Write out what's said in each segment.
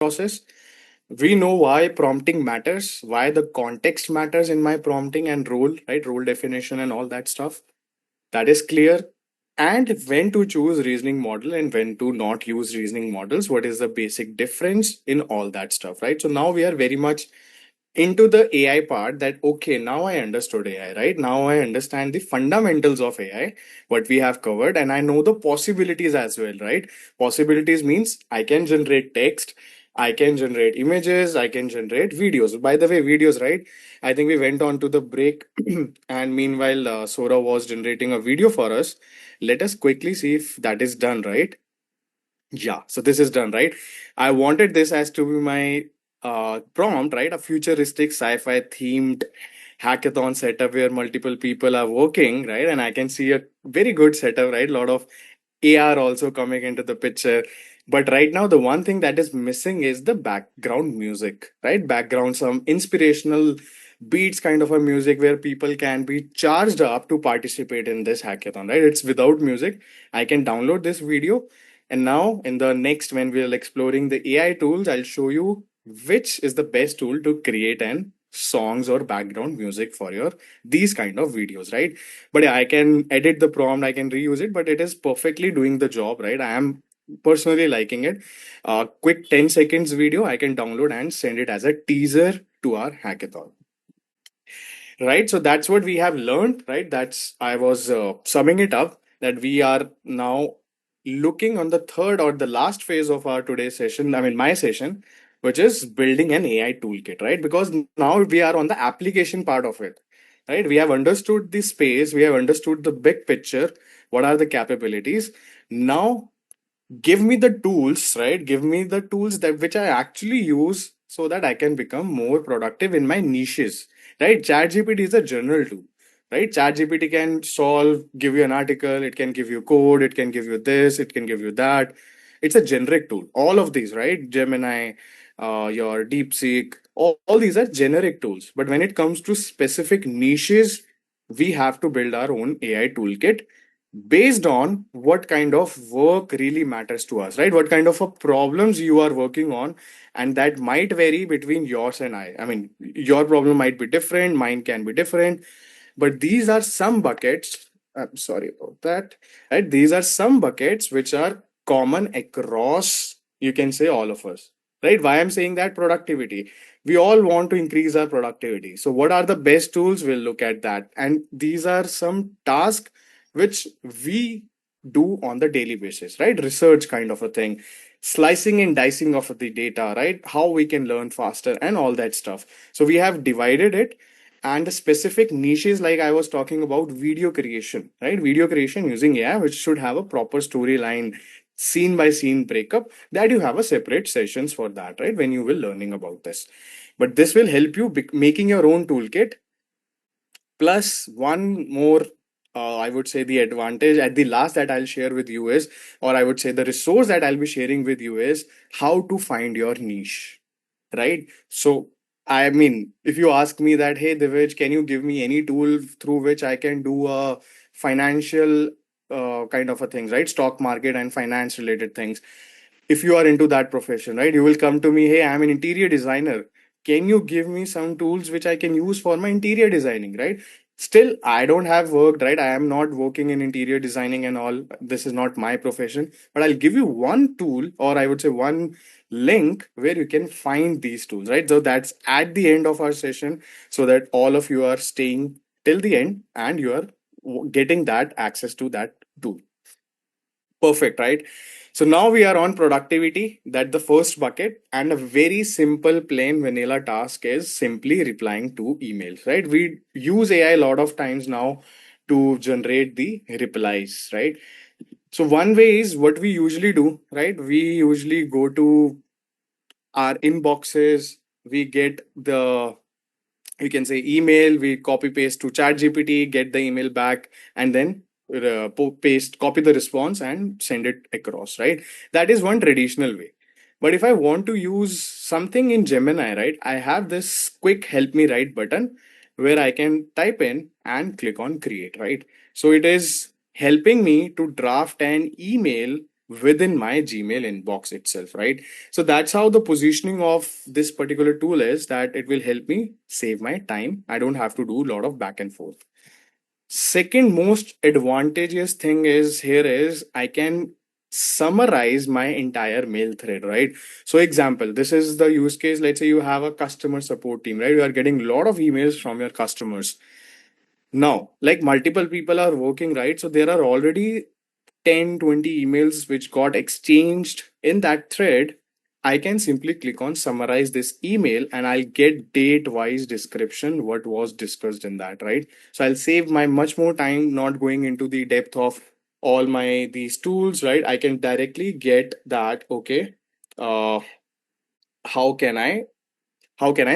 process. We know why prompting matters, why the context matters in my prompting and role, right? Role definition and all that stuff. That is clear. And when to choose reasoning model and when to not use reasoning models. What is the basic difference in all that stuff, right? So now we are very much into the AI part that, okay, now I understood AI, right? Now I understand the fundamentals of AI, what we have covered, and I know the possibilities as well, right? Possibilities means I can generate text, I can generate images, I can generate videos. By the way, videos, right? I think we went on to the break, and meanwhile, Sora was generating a video for us. Let us quickly see if that is done, right? Yeah, so this is done, right? I wanted this as to be my prompt, right? A futuristic sci-fi themed hackathon setup where multiple people are working, right? And I can see a very good setup, right? A lot of AR also coming into the picture. But right now, the one thing that is missing is the background music, right? Background, some inspirational beats kind of a music where people can be charged up to participate in this hackathon, right? It's without music. I can download this video. And now, in the next, when we're exploring the AI tools, I'll show you which is the best tool to create an songs or background music for your these kind of videos, right? But yeah, I can edit the prompt, I can reuse it, but it is perfectly doing the job, right? I am personally liking it. Quick 10 seconds video I can download and send it as a teaser to our hackathon, right? So that's what we have learned, right? That's I was summing it up that we are now looking on the third or the last phase of our today's session, I mean my session, which is building an AI toolkit, right? Because now we are on the application part of it, right? We have understood the space, we have understood the big picture, what are the capabilities. Now give me the tools, right? Give me the tools that which I actually use so that I can become more productive in my niches, right? ChatGPT is a general tool, right? ChatGPT can solve, give you an article, it can give you code, it can give you this, it can give you that. It's a generic tool. All of these, right? Gemini, your DeepSeek, all these are generic tools. But when it comes to specific niches, we have to build our own AI toolkit based on what kind of work really matters to us, right? What kind of a problems you are working on, and that might vary between yours and I. I mean, your problem might be different, mine can be different, but these are some buckets. I'm sorry about that. Right? These are some buckets which are common across, you can say, all of us. Right? Why I'm saying that productivity. We all want to increase our productivity. So, what are the best tools? We'll look at that. And these are some tasks which we do on the daily basis, right? Research kind of a thing, slicing and dicing of the data, right? How we can learn faster and all that stuff. So, we have divided it, and the specific niches like I was talking about video creation, right? Video creation using AI, which should have a proper storyline, scene by scene breakup, that you have a separate sessions for that, right? When you will learning about this. But this will help you making your own toolkit. Plus, one more, I would say, the advantage at the last that I'll share with you is, or I would say, the resource that I'll be sharing with you is how to find your niche, right? So, I mean, if you ask me that, hey, Divij, can you give me any tool through which I can do a financial kind of a things, right? Stock market and finance related things. If you are into that profession, right, you will come to me, hey, I'm an interior designer, can you give me some tools which I can use for my interior designing, right? Still, I don't have worked, right? I am not working in interior designing and all, this is not my profession, but I'll give you one tool, or I would say one link where you can find these tools, right? So that's at the end of our session, so that all of you are staying till the end and you are getting that access to that tool. Perfect, right? So now we are on productivity, that the first bucket, and a very simple plain vanilla task is simply replying to emails, right? We use AI a lot of times now to generate the replies, right? So one way is what we usually do, right? We usually go to our inboxes, we get the, you can say, email, we copy paste to chat gpt, get the email back, and then paste, copy the response and send it across, right? That is one traditional way. But if I want to use something in Gemini, right, I have this quick help me write button where I can type in and click on create, right? So it is helping me to draft an email within my Gmail inbox itself, right? So that's how the positioning of this particular tool is, that it will help me save my time. I don't have to do a lot of back and forth. Second most advantageous thing is here is I can summarize my entire mail thread, right? So example, this is the use case. Let's say you have a customer support team, right? You are getting a lot of emails from your customers. Now, like multiple people are working, right? So there are already 10, 20 emails which got exchanged in that thread. I can simply click on summarize this email and I'll get date wise description what was discussed in that, right? So I'll save my much more time not going into the depth of all my these tools, right? I can directly get that, okay, uh how can I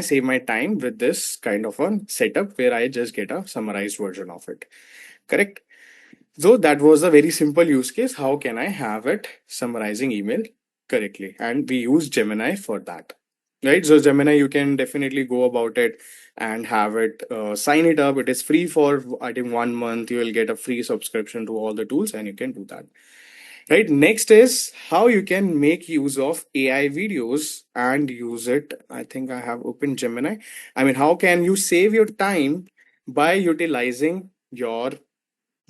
save my time with this kind of a setup where I just get a summarized version of it. Correct. So that was a very simple use case. How can I have it summarizing email correctly? And we use Gemini for that. Right. So Gemini, you can definitely go about it and have it sign it up. It is free for I think 1 month. You will get a free subscription to all the tools, and you can do that. Right. Next is how you can make use of AI videos and use it. I think I have opened Gemini. I mean, how can you save your time by utilizing your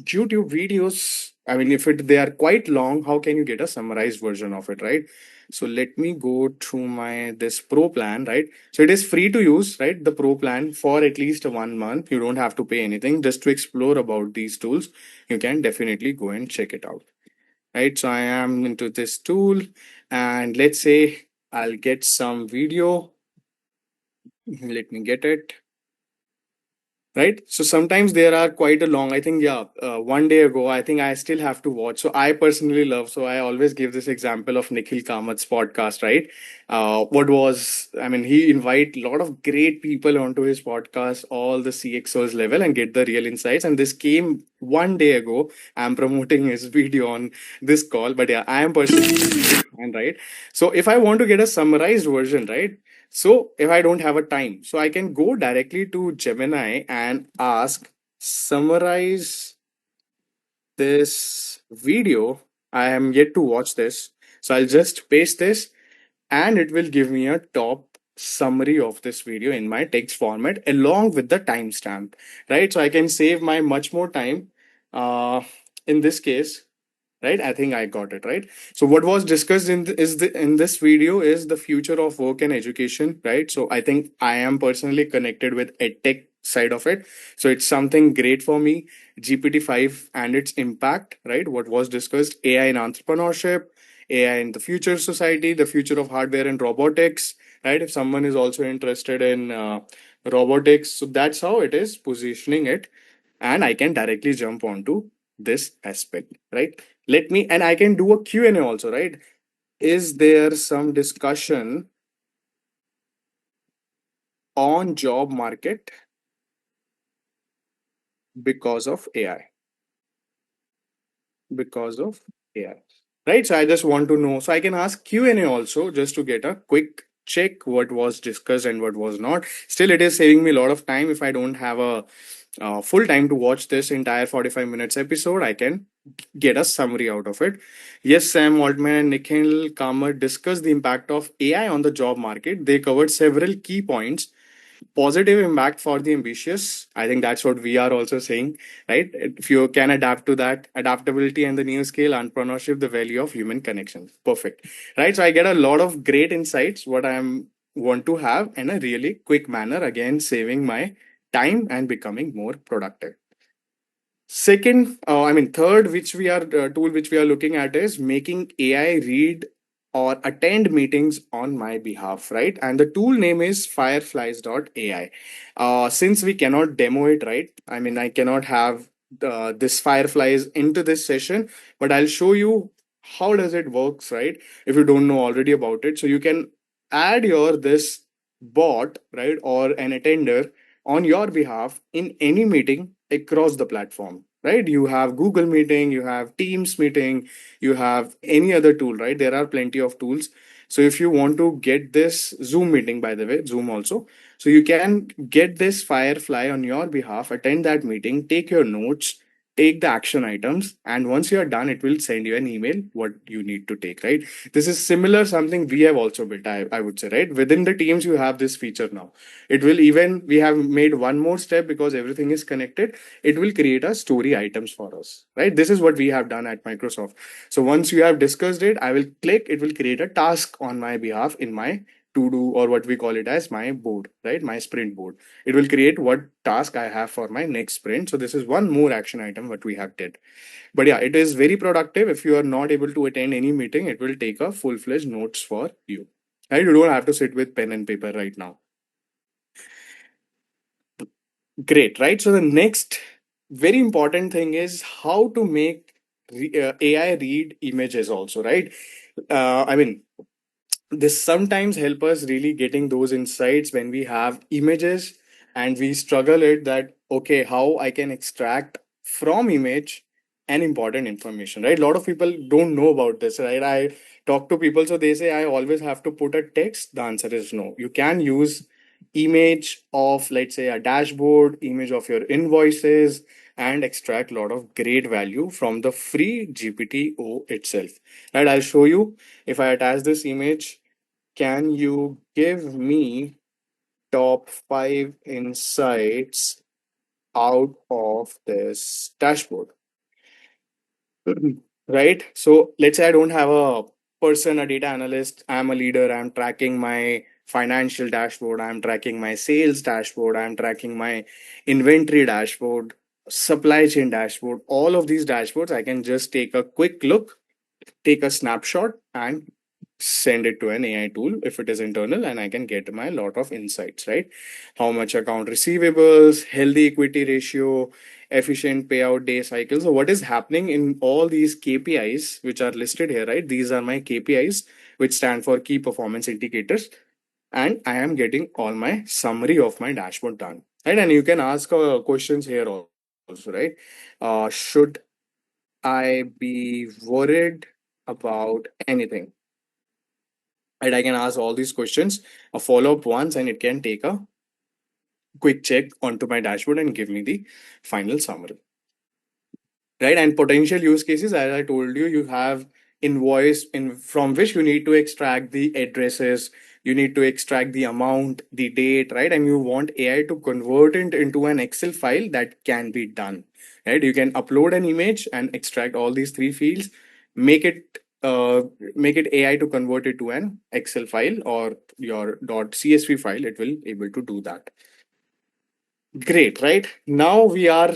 YouTube videos? I mean, if they are quite long, how can you get a summarized version of it, right? So let me go through my this pro plan, right? So it is free to use, right? The pro plan for at least 1 month. You don't have to pay anything just to explore about these tools. You can definitely go and check it out, right? So I am into this tool, and let's say I'll get some video. Let me get it. Right, so sometimes there are quite a long, I think, yeah, 1 day ago, I think I still have to watch. So I personally love, so I always give this example of Nikhil Kamat's podcast, right? What was, I mean, he invite a lot of great people onto his podcast, all the CXOs level, and get the real insights. And this came 1 day ago. I'm promoting his video on this call, but yeah, I am personally a big fan, right? So if I want to get a summarized version, right, so if I don't have a time, so I can go directly to Gemini and ask, summarize this video. I am yet to watch this. So I'll just paste this and it will give me a top summary of this video in my text format along with the timestamp, right? So I can save my much more time. In this case, right, I think I got it right. So what was discussed in this video is the future of work and education, right? So I think I am personally connected with edtech side of it, so it's something great for me. GPT-5 and its impact, right? What was discussed: AI in entrepreneurship, AI in the future society, the future of hardware and robotics, right? If someone is also interested in robotics, so that's how it is positioning it, and I can directly jump onto this aspect, right? Let me, and I can do a Q&A also, right? Is there some discussion on job market because of AI? Because of AI, right? So I just want to know, so I can ask Q&A also just to get a quick check what was discussed and what was not. Still, it is saving me a lot of time. If I don't have a full time to watch this entire 45 minutes episode, I can get a summary out of it. Yes, Sam Altman and Nikhil Kamath discussed the impact of AI on the job market. They covered several key points. Positive impact for the ambitious. I think that's what we are also saying, right? If you can adapt to that, adaptability and the new skill, entrepreneurship, the value of human connection. Perfect, right? So I get a lot of great insights what I am want to have in a really quick manner, again saving my time and becoming more productive. Second, I mean, third, which we are tool which we are looking at is making AI read or attend meetings on my behalf, right? And the tool name is fireflies.ai. Since we cannot demo it, right? I mean, I cannot have this fireflies into this session, but I'll show you how does it works, right? If you don't know already about it, so you can add your this bot, right, or an attender on your behalf in any meeting across the platform, right? You have Google Meeting, you have Teams Meeting, you have any other tool, right? There are plenty of tools. So if you want to get this Zoom meeting, by the way, Zoom also, so you can get this Firefly on your behalf, attend that meeting, take your notes, take the action items, and once you are done, it will send you an email what you need to take, right? This is similar something we have also built, I would say, right? Within the teams you have this feature now. It will even, we have made one more step because everything is connected. It will create a story items for us, right? This is what we have done at Microsoft. So once you have discussed it, I will click, it will create a task on my behalf in my to do, or what we call it as my board, right? My sprint board. It will create what task I have for my next sprint. So this is one more action item what we have did. But yeah, it is very productive. If you are not able to attend any meeting, it will take a full-fledged notes for you. Right? You don't have to sit with pen and paper right now. Great, right? So the next very important thing is how to make AI read images also, right? I mean, this sometimes help us really getting those insights when we have images and we struggle it that okay, how I can extract from image an important information, right? A lot of people don't know about this, right? I talk to people, so they say I always have to put a text. The answer is no. You can use image of, let's say, a dashboard, image of your invoices, and extract a lot of great value from the free GPT-O itself, right? I'll show you. If I attach this image, can you give me top 5 insights out of this dashboard? Right? So let's say I don't have a person, a data analyst. I'm a leader. I'm tracking my financial dashboard. I'm tracking my sales dashboard. I'm tracking my inventory dashboard, supply chain dashboard. All of these dashboards, I can just take a quick look, take a snapshot, and send it to an AI tool if it is internal, and I can get my lot of insights, right? How much account receivables, healthy equity ratio, efficient payout day cycle. So what is happening in all these KPIs which are listed here, right? These are my KPIs, which stand for key performance indicators, and I am getting all my summary of my dashboard done, right? And you can ask questions here also, right? Should I be worried about anything? And I can ask all these questions, a follow up once, and it can take a quick check onto my dashboard and give me the final summary, right? And potential use cases, as I told you, you have invoice in from which you need to extract the addresses, you need to extract the amount, the date, right? And you want AI to convert it into an Excel file. That can be done, right? You can upload an image and extract all these three fields, make it make it AI to convert it to an Excel file or your .csv file. It will able to do that. Great, right? Now we are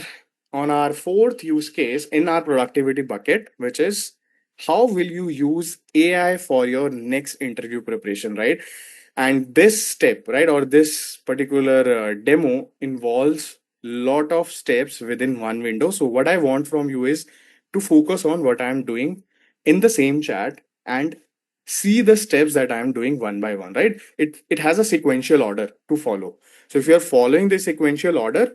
on our fourth use case in our productivity bucket, which is how will you use AI for your next interview preparation, right? And this step, right, or this particular demo involves lot of steps within one window. So what I want from you is to focus on what I'm doing in the same chat and see the steps that I'm doing one by one, right? It has a sequential order to follow. So if you're following the sequential order,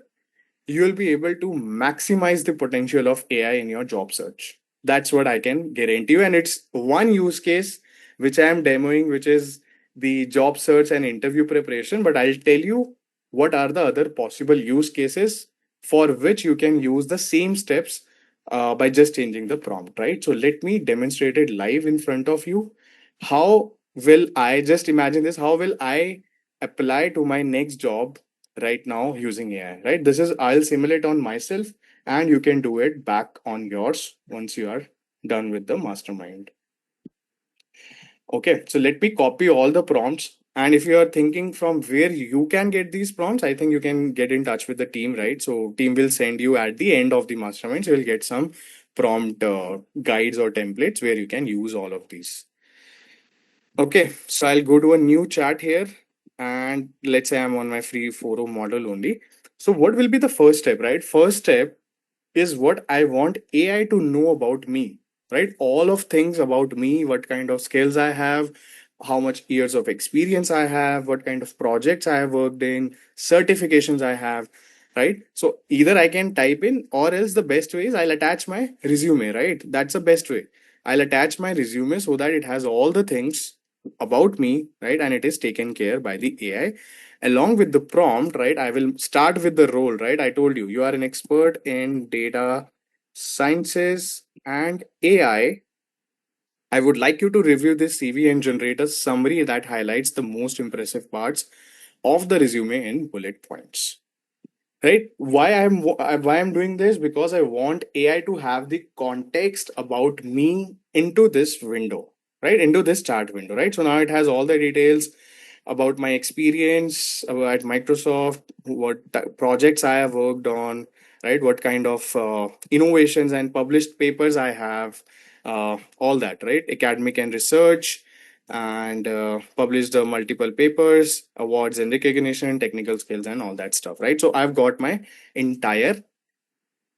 you will be able to maximize the potential of AI in your job search. That's what I can guarantee you. And it's one use case which I am demoing, which is the job search and interview preparation. But I'll tell you what are the other possible use cases for which you can use the same steps by just changing the prompt, right? So let me demonstrate it live in front of you. How will I just imagine this? How will I apply to my next job right now using AI, right? This is, I'll simulate on myself and you can do it back on yours once you are done with the mastermind. Okay, so let me copy all the prompts. And if you are thinking from where you can get these prompts, I think you can get in touch with the team, right? So team will send you at the end of the mastermind. So you'll get some prompt guides or templates where you can use all of these. Okay, so I'll go to a new chat here and let's say I'm on my free forum model only. So what will be the first step, right? First step is what I want AI to know about me, right? All of things about me, what kind of skills I have, how much years of experience I have, what kind of projects I have worked in, certifications I have, right? So either I can type in or else the best way is I'll attach my resume, right? That's the best way. I'll attach my resume so that it has all the things about me, right? And it is taken care by the AI along with the prompt, right? I will start with the role, right? I told you, you are an expert in data. sciences, and AI, I would like you to review this CV and generate a summary that highlights the most impressive parts of the resume in bullet points. Right? Why I'm doing this? Because I want AI to have the context about me into this window, right? Into this chat window, right? So now it has all the details about my experience at Microsoft, what projects I have worked on, right? What kind of innovations and published papers I have, all that, right? Academic and research, and published multiple papers, awards and recognition, technical skills, and all that stuff, right? So I've got my entire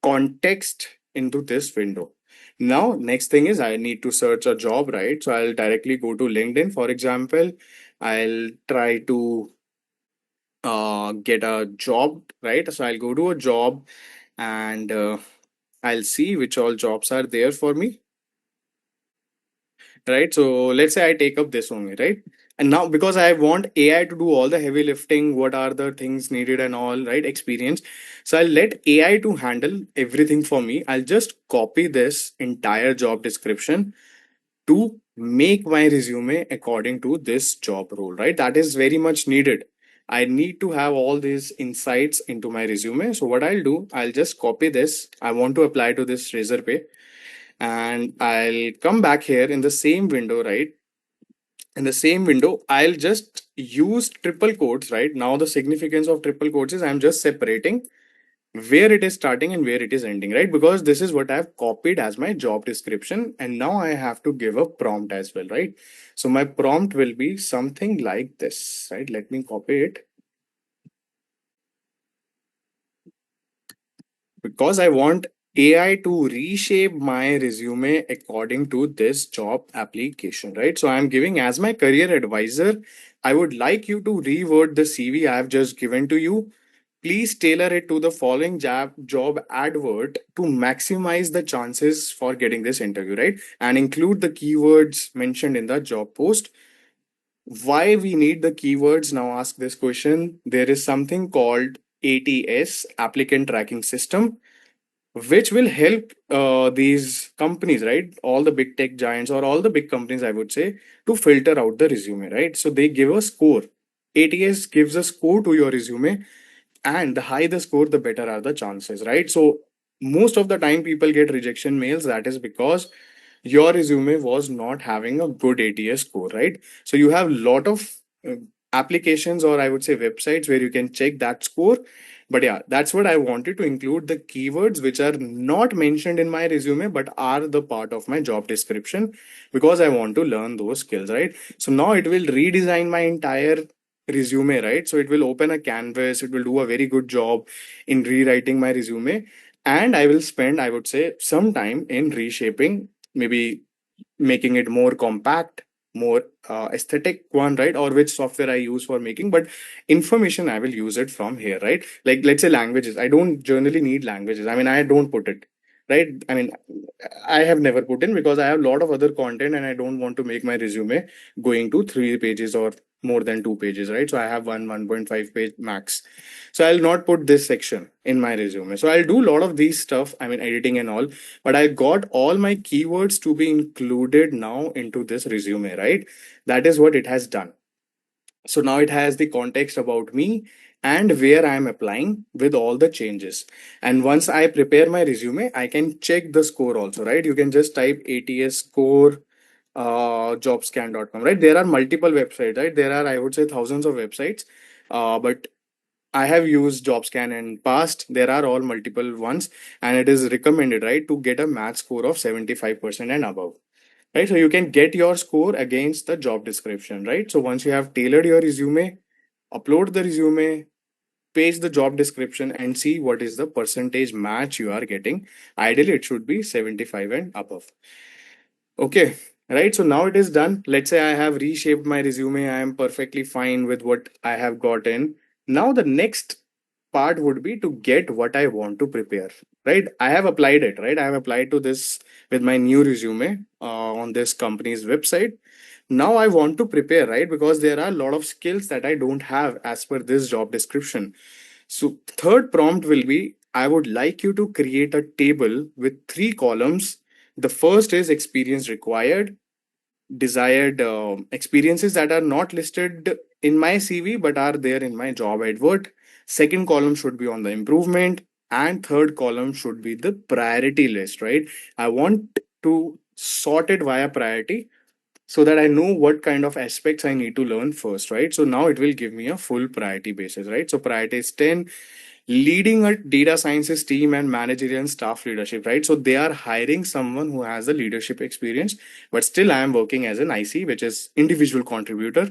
context into this window. Now, next thing is I need to search a job, right? So I'll directly go to LinkedIn, for example. I'll try to get a job, right? So I'll go to a job, and I'll see which all jobs are there for me, right? So let's say I take up this only, right? And now, because I want AI to do all the heavy lifting, what are the things needed and all, right? Experience. So I'll let AI to handle everything for me. I'll just copy this entire job description to make my resume according to this job role, right? That is very much needed. I need to have all these insights into my resume. So what I'll do, I'll just copy this. I want to apply to this Razor Pay, and I'll come back here in the same window, right? In the same window, I'll just use triple quotes, right? Now the significance of triple quotes is I'm just separating where it is starting and where it is ending, right? Because this is what I've copied as my job description, and now I have to give a prompt as well, right? So my prompt will be something like this, right? Let me copy it, because I want AI to reshape my resume according to this job application, right? So I'm giving as my career advisor, I would like you to reword the CV I have just given to you. Please tailor it to the following job advert to maximize the chances for getting this interview, right? And include the keywords mentioned in the job post. Why we need the keywords? Now ask this question. There is something called ATS, applicant tracking system, which will help these companies, right? All the big tech giants or all the big companies, I would say, to filter out the resume, right? So they give a score. ATS gives a score to your resume, and the higher the score, the better are the chances, right? So most of the time people get rejection mails. That is because your resume was not having a good ATS score, right? So you have a lot of applications, or I would say websites, where you can check that score. But yeah, that's what I wanted to include, the keywords which are not mentioned in my resume but are the part of my job description, because I want to learn those skills, right? So now it will redesign my entire resume, right? So it will open a canvas, it will do a very good job in rewriting my resume, and I will spend, I would say, some time in reshaping, maybe making it more compact, more aesthetic one, right? Or which software I use for making, but information I will use it from here, right? Like, let's say languages. I don't generally need languages. I mean, I don't put it, right? I mean, I have never put in, because I have a lot of other content and I don't want to make my resume going to 3 pages or more than 2 pages, right? So I have 1.5 page max. So I'll not put this section in my resume. So I'll do a lot of these stuff, I mean, editing and all, but I got all my keywords to be included now into this resume, right? That is what it has done. So now it has the context about me and where I am applying with all the changes. And once I prepare my resume, I can check the score also, right? You can just type ATS score, jobscan.com, right? There are multiple websites, right? There are, I would say, thousands of websites. But I have used JobScan in past. There are all multiple ones, and it is recommended, right, to get a math score of 75% and above, right? So you can get your score against the job description, right? So once you have tailored your resume, upload the resume, paste the job description, and see what is the percentage match you are getting. Ideally, it should be 75 and above. Okay, right. So now it is done. Let's say I have reshaped my resume. I am perfectly fine with what I have gotten. Now the next part would be to get what I want to prepare, right? I have applied it, right? I have applied to this with my new resume on this company's website. Now I want to prepare, right? Because there are a lot of skills that I don't have as per this job description. So third prompt will be, I would like you to create a table with three columns. The first is experience required, desired experiences that are not listed in my CV but are there in my job advert. Second column should be on the improvement, and third column should be the priority list, right? I want to sort it via priority so that I know what kind of aspects I need to learn first, right? So now it will give me a full priority basis, right? So priority is 10, leading a data sciences team and managerial and staff leadership, right? So they are hiring someone who has the leadership experience, but still I am working as an IC, which is individual contributor.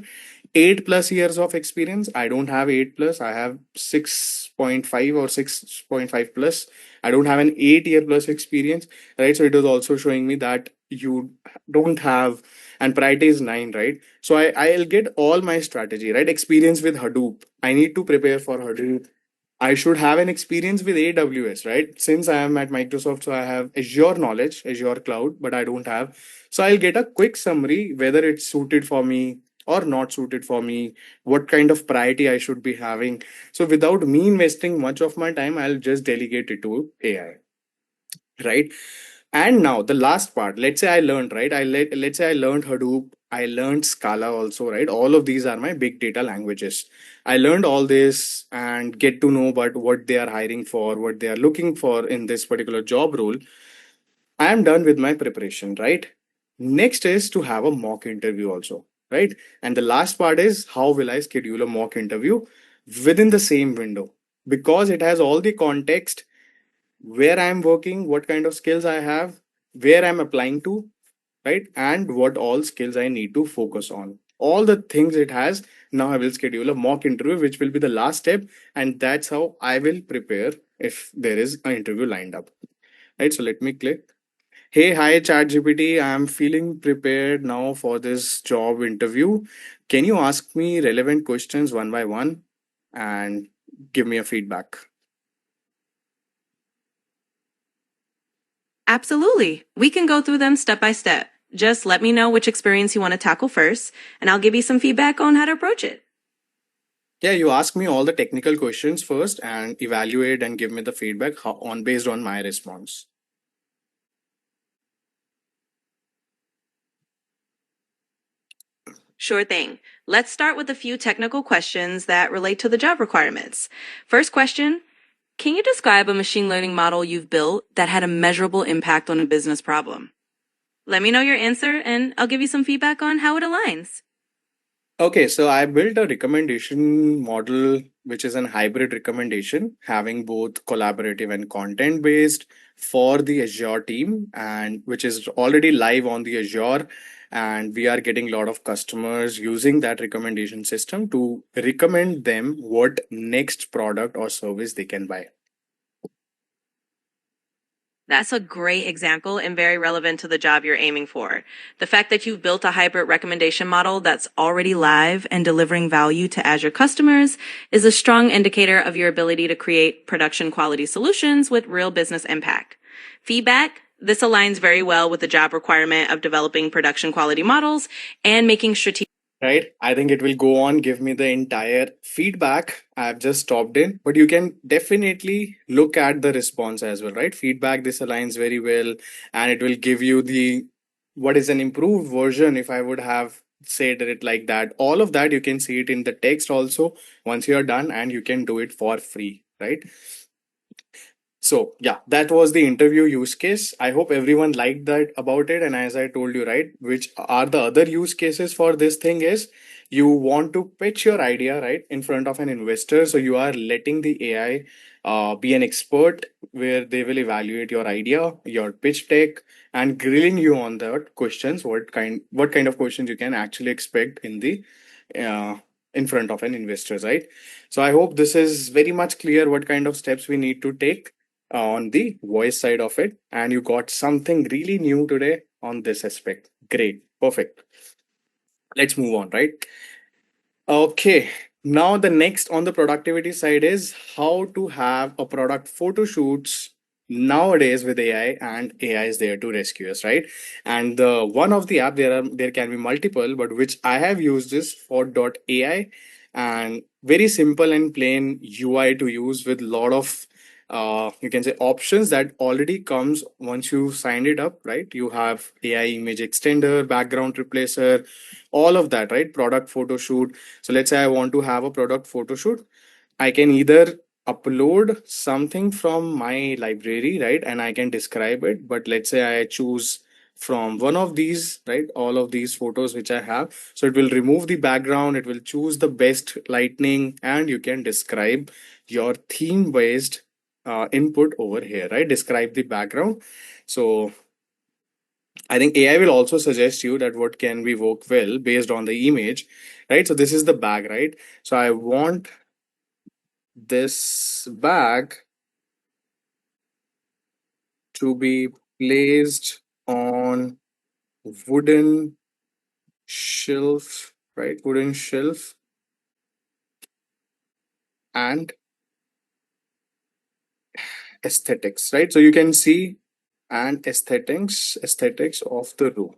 8+ years of experience. I don't have 8+, I have 6.5 or 6.5 plus. I don't have an 8 year plus experience, right? So it was also showing me that you don't have, and priority is 9, right? So I'll get all my strategy, right? Experience with Hadoop. I need to prepare for Hadoop. I should have an experience with AWS, right? Since I am at Microsoft, so I have Azure knowledge, Azure Cloud, but I don't have. So I'll get a quick summary whether it's suited for me or not suited for me, what kind of priority I should be having. So without me investing much of my time, I'll just delegate it to AI, right? And now the last part, let's say I learned, right? Let's say I learned Hadoop, I learned Scala also, right? All of these are my big data languages. I learned all this and get to know about what they are hiring for, what they are looking for in this particular job role. I am done with my preparation, right? Next is to have a mock interview also, right? And the last part is how will I schedule a mock interview within the same window, because it has all the context, where I'm working, what kind of skills I have, where I'm applying to, right? And what all skills I need to focus on. All the things it has. Now I will schedule a mock interview, which will be the last step. And that's how I will prepare if there is an interview lined up. Right. So let me click. Hey, hi, ChatGPT. I'm feeling prepared now for this job interview. Can you ask me relevant questions one by one and give me a feedback? Absolutely. We can go through them step by step. Just let me know which experience you want to tackle first, and I'll give you some feedback on how to approach it. Yeah, you ask me all the technical questions first and evaluate and give me the feedback on based on my response. Sure thing. Let's start with a few technical questions that relate to the job requirements. First question, can you describe a machine learning model you've built that had a measurable impact on a business problem? Let me know your answer, and I'll give you some feedback on how it aligns. Okay, so I built a recommendation model, which is an hybrid recommendation, having both collaborative and content based for the Azure team, and which is already live on the Azure. And we are getting a lot of customers using that recommendation system to recommend them what next product or service they can buy. That's a great example and very relevant to the job you're aiming for. The fact that you've built a hybrid recommendation model that's already live and delivering value to Azure customers is a strong indicator of your ability to create production quality solutions with real business impact. Feedback. This aligns very well with the job requirement of developing production quality models and making strategic. Right? I think it will go on, give me the entire feedback. I've just stopped in, but you can definitely look at the response as well, right? Feedback, this aligns very well, and it will give you the what is an improved version if I would have said it like that. All of that you can see it in the text also once you are done, and you can do it for free, right? So yeah, that was the interview use case. I hope everyone liked that about it. And as I told you, right, which are the other use cases for this thing is you want to pitch your idea, right, in front of an investor. So you are letting the AI be an expert where they will evaluate your idea, your pitch deck, and grilling you on the questions. What kind of questions you can actually expect uh, in front of an investor, right? So I hope this is very much clear what kind of steps we need to take on the voice side of it, and you got something really new today on this aspect. Great, perfect. Let's move on, right? Okay, now the next on the productivity side is how to have a product photo shoots nowadays with AI, and AI is there to rescue us, right? And the one of the app, there can be multiple, but which I have used is AI, and very simple and plain UI to use with lot of you can say options that already comes once you signed it up, right? You have AI image extender, background replacer, all of that, right? Product photo shoot. So let's say I want to have a product photo shoot. I can either upload something from my library, right? And I can describe it. But let's say I choose from one of these, right? All of these photos which I have. So it will remove the background, it will choose the best lighting, and you can describe your theme based input over here, right? Describe the background. So I think AI will also suggest you that what can we work well based on the image, right? So this is the bag, right? So I want this bag to be placed on wooden shelf, right? Wooden shelf and aesthetics, right? So you can see and aesthetics of the room.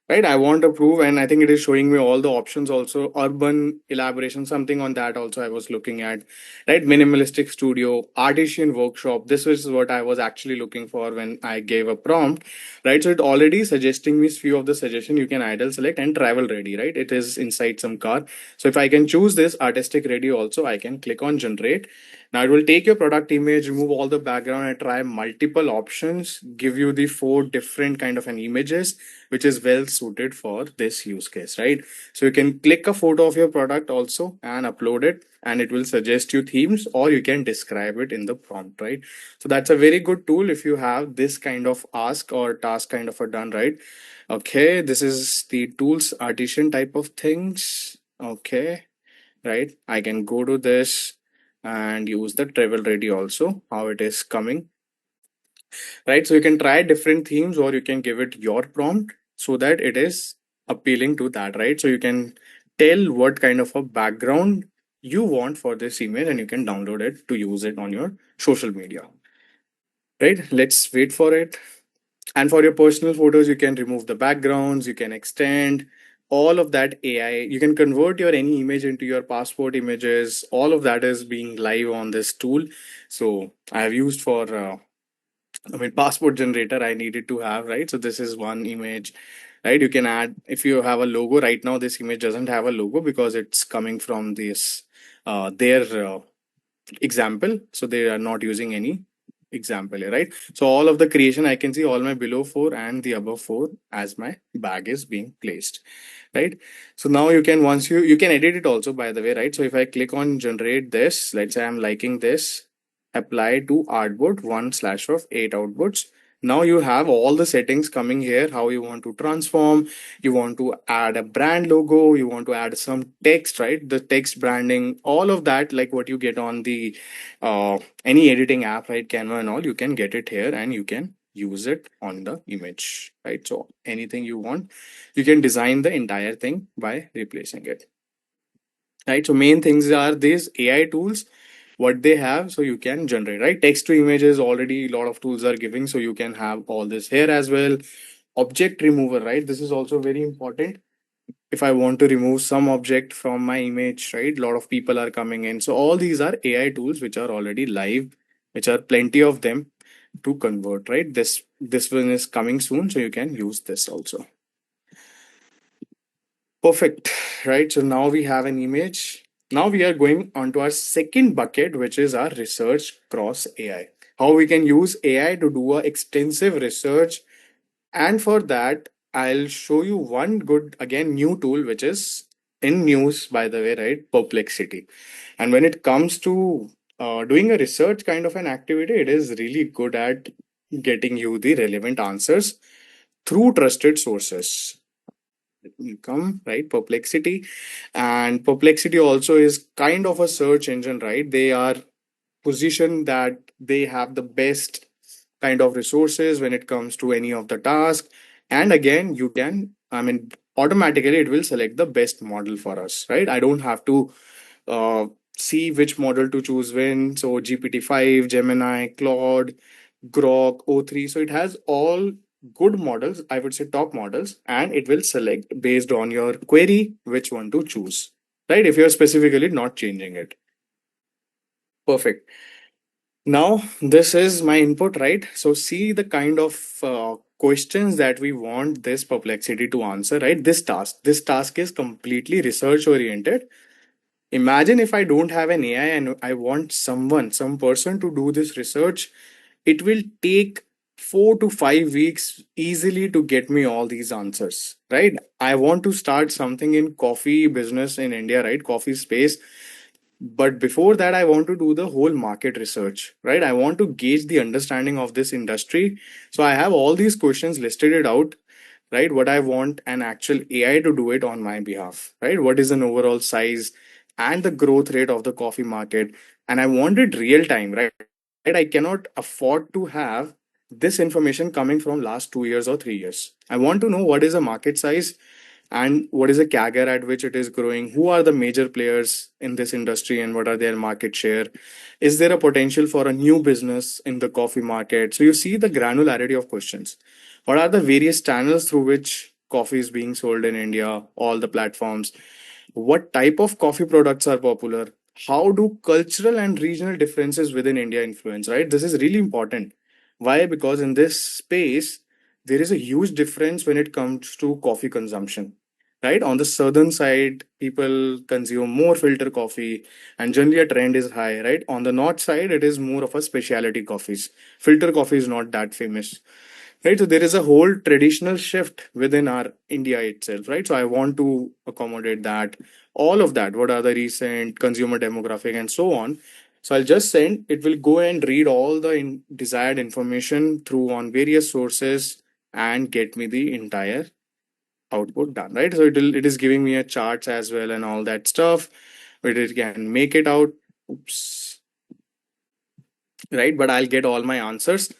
Right, I want to prove, and I think it is showing me all the options also. Urban elaboration, something on that also I was looking at. Right, minimalistic studio, artisan workshop. This is what I was actually looking for when I gave a prompt. Right, so it already suggesting me few of the suggestion. You can idle select and travel ready. Right, it is inside some car. So if I can choose this artistic ready also, I can click on generate. Now it will take your product image, remove all the background, and try multiple options, give you the four different kind of an images which is well suited for this use case, right? So you can click a photo of your product also and upload it, and it will suggest you themes, or you can describe it in the prompt, right? So that's a very good tool if you have this kind of ask or task kind of a done, right? Okay, this is the tools artisan type of things. Okay, right? I can go to this and use the travel ready also, how it is coming, right? So you can try different themes or you can give it your prompt so that it is appealing to that, right? So you can tell what kind of a background you want for this image and you can download it to use it on your social media, right? Let's wait for it. And for your personal photos, you can remove the backgrounds, you can extend all of that AI. You can convert your any image into your passport images. All of that is being live on this tool. So I have used for I mean, passport generator I needed to have, right? So this is one image, right? You can add, if you have a logo right now, this image doesn't have a logo because it's coming from this, their example. So they are not using any example here, right? So all of the creation, I can see all my below four and the above four as my bag is being placed, right? So now you can, once you can edit it also, by the way, right? So if I click on generate this, let's say I'm liking this, apply to artboard 1/8 outputs. Now you have all the settings coming here, how you want to transform, you want to add a brand logo, you want to add some text, right? The text branding, all of that, like what you get on the any editing app, right? Canva and all, you can get it here and you can use it on the image, right? So anything you want, you can design the entire thing by replacing it, right? So main things are these AI tools, what they have, so you can generate, right? Text to images already a lot of tools are giving, so you can have all this here as well. Object remover, right? This is also very important. If I want to remove some object from my image, right? A lot of people are coming in, so all these are AI tools which are already live, which are plenty of them to convert, right? This one is coming soon, so you can use this also. Perfect. Right. So now we have an image. Now we are going on to our second bucket, which is our research cross AI. How we can use AI to do a extensive research. And for that, I'll show you one good, again, new tool, which is in news, by the way, right? Perplexity. And when it comes to doing a research kind of an activity, it is really good at getting you the relevant answers through trusted sources. Come, right? Perplexity. And Perplexity also is kind of a search engine, right? They are positioned that they have the best kind of resources when it comes to any of the task. And again, you can, I mean, automatically it will select the best model for us, right? I don't have to uh, see which model to choose when. So GPT-5, Gemini, Claude, Grok, O3. So it has all good models, I would say top models, and it will select based on your query which one to choose, right? If you're specifically not changing it. Perfect. Now, this is my input, right? So, see the kind of questions that we want this perplexity to answer, right? This task is completely research oriented. Imagine if I don't have an AI and I want some person to do this research, it will take 4 to 5 weeks easily to get me all these answers, right? I want to start something in coffee business in India, right? Coffee space. But before that, I want to do the whole market research, right? I want to gauge the understanding of this industry. So I have all these questions listed it out, right? What I want an actual AI to do it on my behalf, right? What is an overall size and the growth rate of the coffee market? And I want it real time, right? I cannot afford to have this information coming from last 2 years or 3 years. I want to know what is the market size and what is the CAGR at which it is growing, who are the major players in this industry and what are their market share, is there a potential for a new business in the coffee market? So you see the granularity of questions. What are the various channels through which coffee is being sold in India, all the platforms? What type of coffee products are popular? How do cultural and regional differences within India influence, right? This is really important. Why? Because in this space, there is a huge difference when it comes to coffee consumption, right? On the southern side, people consume more filter coffee and generally a trend is high, right? On the north side, it is more of a specialty coffees. Filter coffee is not that famous, right? So there is a whole traditional shift within our India itself, right? So I want to accommodate that, all of that, what are the recent consumer demographic and so on. So I'll just send it, will go and read all the desired information through on various sources and get me the entire output done, right? So it is giving me a charts as well and all that stuff, but it can make it out. Oops. Right, but I'll get all my answers.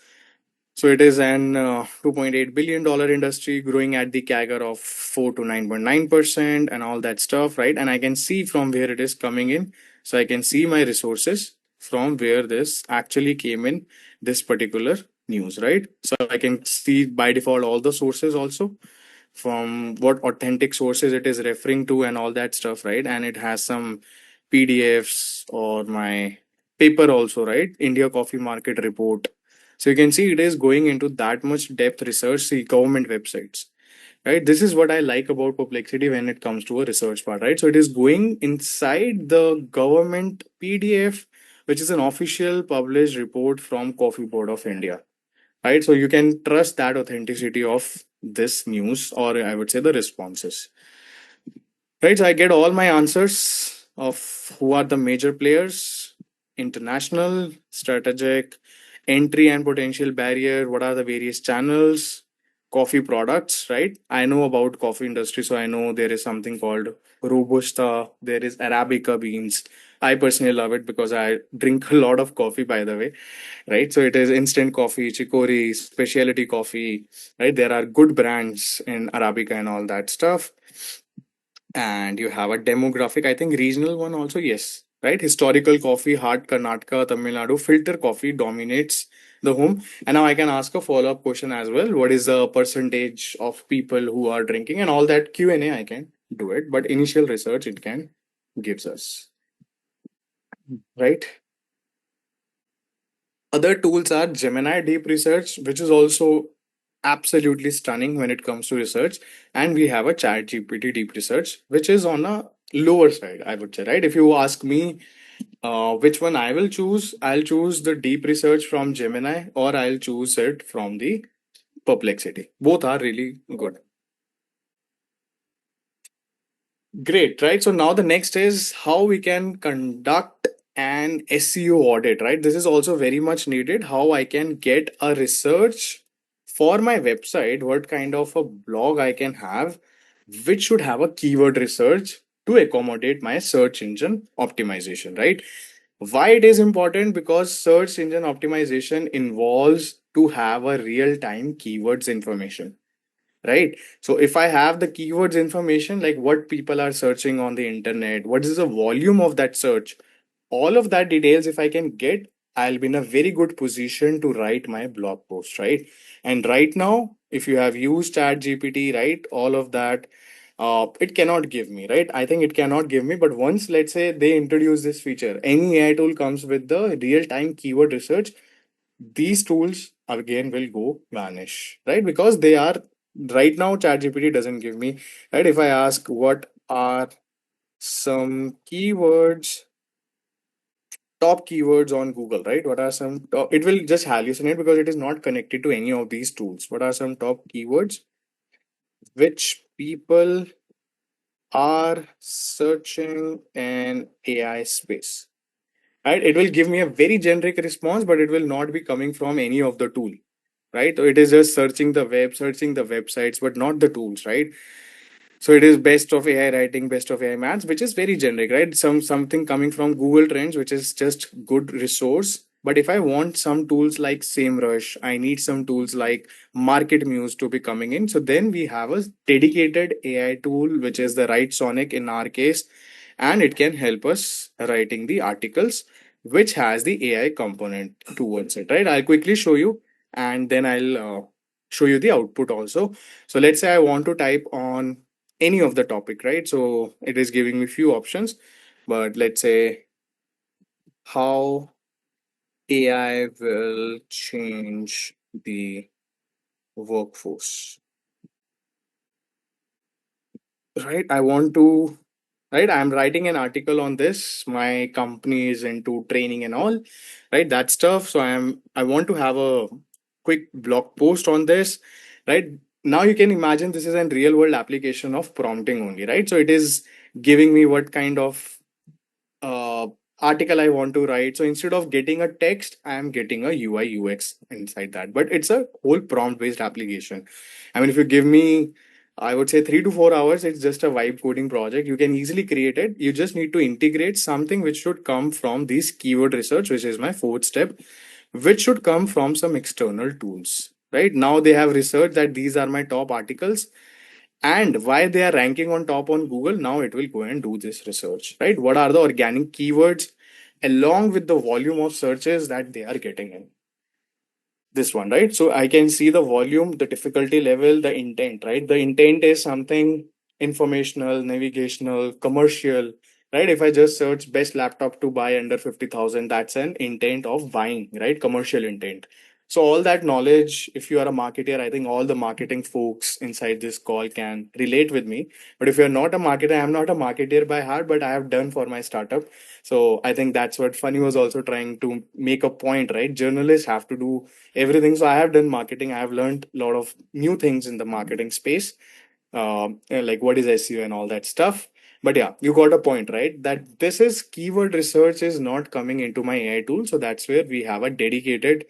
So it is an $2.8 billion industry growing at the CAGR of 4 to 9.9% and all that stuff, right? And I can see from where it is coming in. So I can see my resources from where this actually came in, this particular news, right? So I can see by default all the sources also, from what authentic sources it is referring to and all that stuff, right? And it has some PDFs or my paper also, right? India Coffee Market Report. So you can see it is going into that much depth research, the government websites, right? This is what I like about Perplexity when it comes to a research part, right? So it is going inside the government PDF, which is an official published report from Coffee Board of India, right? So you can trust that authenticity of this news, or I would say the responses, right? So I get all my answers of who are the major players, international, strategic, entry and potential barrier, what are the various channels, coffee products, right? I know about coffee industry, so I know there is something called Robusta, there is Arabica beans. I personally love it because I drink a lot of coffee, by the way, right? So it is instant coffee, chicory, specialty coffee, right? There are good brands in Arabica and all that stuff. And you have a demographic, I think regional one also, yes, right? Historical coffee, hard Karnataka, Tamil Nadu, filter coffee dominates the home. And now I can ask a follow-up question as well. What is the percentage of people who are drinking and all that Q&A, I can do it, but initial research it can gives us, right? Other tools are Gemini Deep Research, which is also absolutely stunning when it comes to research. And we have a Chat GPT Deep Research, which is on a lower side, I would say, right? If you ask me which one I will choose, I'll choose the Deep Research from Gemini or I'll choose it from the Perplexity. Both are really good. Great, right? So now the next is how we can conduct an SEO audit, right? This is also very much needed. How I can get a research for my website, what kind of a blog I can have, which should have a keyword research to accommodate my search engine optimization, right? Why it is important? Because search engine optimization involves to have a real time keywords information, right? So if I have the keywords information, like what people are searching on the internet, what is the volume of that search, all of that details if I can get, I'll be in a very good position to write my blog post, right? And right now, if you have used chat GPT, right, all of that it cannot give me, right? I think it cannot give me. But once, let's say, they introduce this feature, any AI tool comes with the real time keyword research, these tools again will go vanish, right? Because they are right now, ChatGPT doesn't give me, right? If I ask what are some keywords, top keywords on Google, right? What are some top, it will just hallucinate because it is not connected to any of these tools. What are some top keywords which people are searching in AI space? Right? It will give me a very generic response, but it will not be coming from any of the tool, right? So it is just searching the web, searching the websites, but not the tools, right? So it is best of AI writing, best of AI maths, which is very generic, right? Something coming from Google Trends, which is just good resource. But if I want some tools like SameRush, I need some tools like Market Muse to be coming in. So then we have a dedicated AI tool, which is the Right Sonic in our case, and it can help us writing the articles, which has the AI component towards it, right? I'll quickly show you, and then I'll show you the output also. So let's say I want to type on any of the topic, right? So it is giving me few options, but let's say how AI will change the workforce, right? I want to, right? I'm writing an article on this. My company is into training and all, right? That stuff. So I want to have a quick blog post on this, right? Now you can imagine this is a real world application of prompting only, right? So it is giving me what kind of uh, article I want to write. So instead of getting a text, I am getting a UI UX inside that. But it's a whole prompt based application. I mean, if you give me, I would say 3 to 4 hours, it's just a vibe coding project. You can easily create it. You just need to integrate something which should come from this keyword research, which is my fourth step, which should come from some external tools. Right now, they have researched that these are my top articles and why they are ranking on top on Google. Now it will go and do this research, right? What are the organic keywords along with the volume of searches that they are getting in this one, right? So I can see the volume, the difficulty level, the intent, right? The intent is something informational, navigational, commercial, right? If I just search best laptop to buy under 50,000, that's an intent of buying, right? Commercial intent. So all that knowledge, if you are a marketer, I think all the marketing folks inside this call can relate with me. But if you're not a marketer, I'm not a marketer by heart, but I have done for my startup. So I think that's what Funny was also trying to make a point, right? Journalists have to do everything. So I have done marketing. I have learned a lot of new things in the marketing space, like what is SEO and all that stuff. But yeah, you got a point, right? That this is keyword research is not coming into my AI tool. So that's where we have a dedicated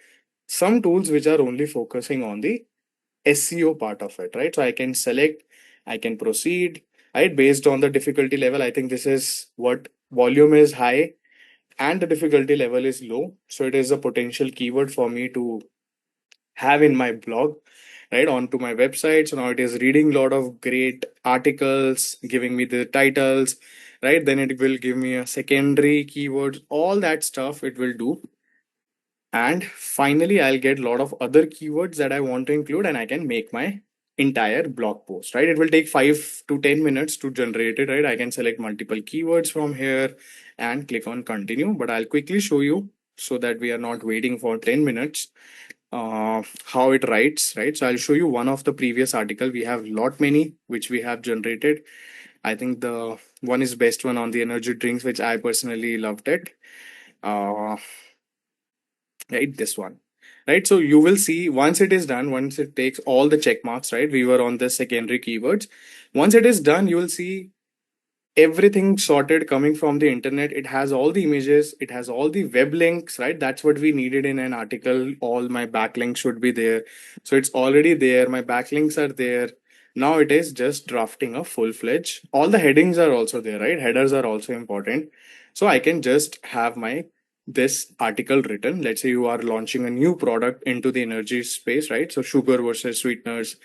some tools which are only focusing on the SEO part of it, right? So I can select, I can proceed, right? Based on the difficulty level. I think this is what volume is high and the difficulty level is low. So it is a potential keyword for me to have in my blog, right, onto my website. So now it is reading a lot of great articles, giving me the titles, right? Then it will give me a secondary keywords, all that stuff it will do. And finally, I'll get a lot of other keywords that I want to include, and I can make my entire blog post, right? It will take 5 to 10 minutes to generate it, right? I can select multiple keywords from here and click on continue, but I'll quickly show you so that we are not waiting for 10 minutes how it writes, right? So I'll show you one of the previous article. We have lot many which we have generated. I think the one is best one on the energy drinks, which I personally loved it. Uh, right, this one. Right, so you will see once it is done, once it takes all the check marks, right? We were on the secondary keywords. Once it is done, you will see everything sorted coming from the internet. It has all the images, it has all the web links, right? That's what we needed in an article. All my backlinks should be there. So it's already there. My backlinks are there. Now it is just drafting a full-fledged. All the headings are also there, right? Headers are also important. So I can just have my this article written. Let's say you are launching a new product into the energy space, right? So sugar versus sweeteners,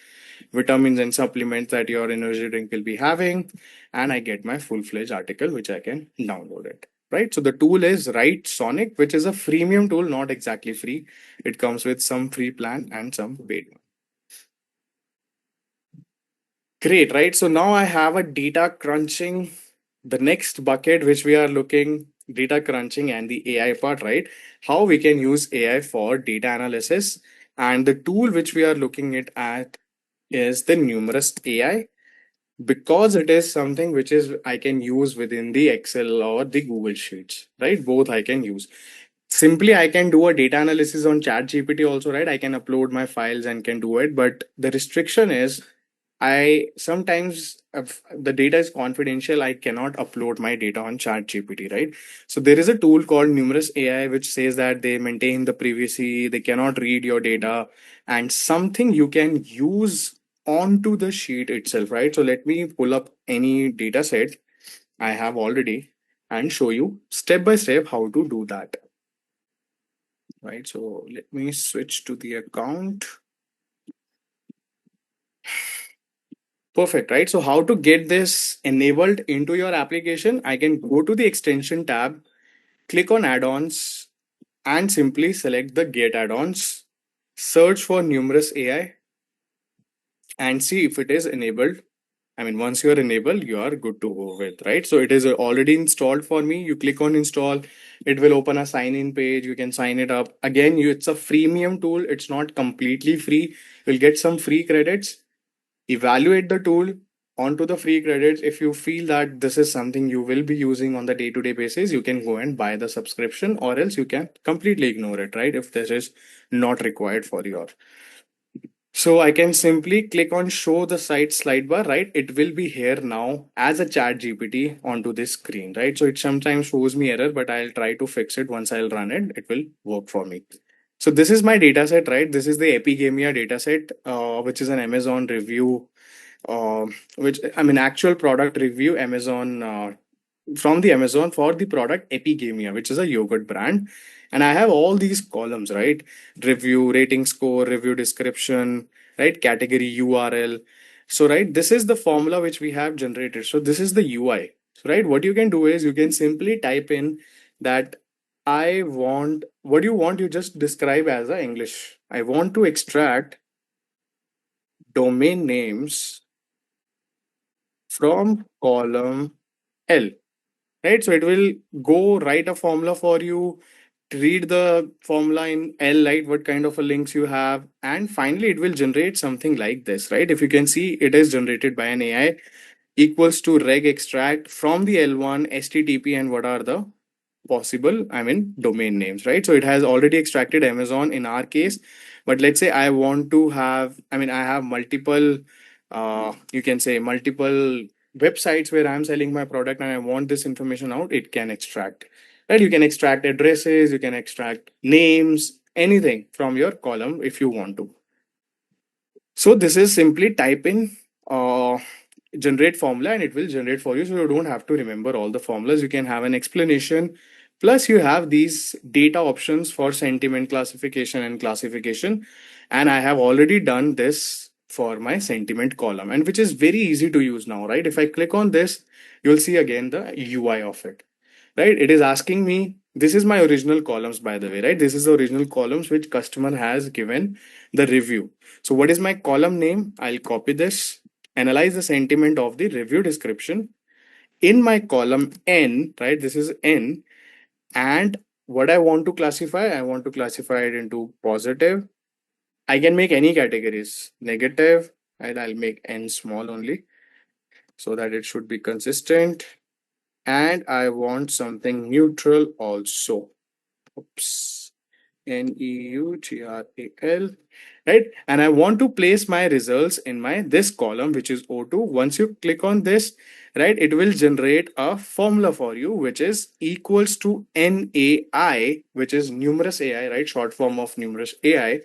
vitamins and supplements that your energy drink will be having, and I get my full-fledged article which I can download it. Right. So the tool is Write Sonic, which is a freemium tool, not exactly free. It comes with some free plan and some paid one. Great, right? So now I have a data crunching, the next bucket which we are looking, data crunching and the AI part, right? How we can use AI for data analysis. And the tool which we are looking it at is the numerous AI, because it is something which is I can use within the Excel or the Google Sheets, right? Both I can use. Simply, I can do a data analysis on ChatGPT also, right? I can upload my files and can do it, but the restriction is I sometimes, if the data is confidential, I cannot upload my data on ChatGPT, right? So there is a tool called Numerous AI which says that they maintain the privacy, they cannot read your data, and something you can use onto the sheet itself, right? So let me pull up any data set I have already and show you step by step how to do that, right? So let me switch to the account. Perfect, right? So how to get this enabled into your application? I can go to the extension tab, click on add-ons, and simply select the get add-ons, search for numerous AI, and see if it is enabled. I mean, once you are enabled, you are good to go with, right? So it is already installed for me. You click on install, it will open a sign in page. You can sign it up. Again, it's a freemium tool. It's not completely free. You'll get some free credits. Evaluate the tool onto the free credits. If you feel that this is something you will be using on the day-to-day basis, you can go and buy the subscription, or else you can completely ignore it, right? If this is not required for your. So I can simply click on show the site slide bar, right? It will be here now as a chat GPT onto this screen, right? So it sometimes shows me error, but I'll try to fix it. Once I'll run it, it will work for me. So this is my data set, right? This is the Epigamia data set, which is an Amazon review, which I mean actual product review Amazon, from the Amazon for the product Epigamia, which is a yogurt brand. And I have all these columns, right? Review, rating score, review description, right? Category URL. So, right, this is the formula which we have generated. So, this is the UI. So, right, what you can do is you can simply type in that I want, what you want, you just describe as a English. I want to extract domain names from column L, right? So it will go write a formula for you, read the formula in L, right? What kind of a links you have, and finally it will generate something like this, right? If you can see, it is generated by an AI, equals to reg extract from the L1 HTTP, and what are the possible, I mean, domain names, right? So it has already extracted Amazon in our case, but let's say I want to have, I mean, I have multiple, you can say multiple websites where I'm selling my product and I want this information out, it can extract, right? You can extract addresses, you can extract names, anything from your column if you want to. So this is simply type in generate formula and it will generate for you. So you don't have to remember all the formulas. You can have an explanation. Plus you have these data options for sentiment classification and classification. And I have already done this for my sentiment column, and which is very easy to use now, right? If I click on this, you'll see again the UI of it, right? It is asking me, this is my original columns, by the way, right? This is the original columns which customer has given the review. So what is my column name? I'll copy this, analyze the sentiment of the review description in my column N, right? This is N. And what I want to classify, I want to classify it into positive. I can make any categories, negative, and I'll make N small only so that it should be consistent. And I want something neutral also. Oops. Neutral, right? And I want to place my results in my this column, which is O2. Once you click on this, right, it will generate a formula for you, which is equals to NAI, which is numerous AI, right? Short form of numerous AI,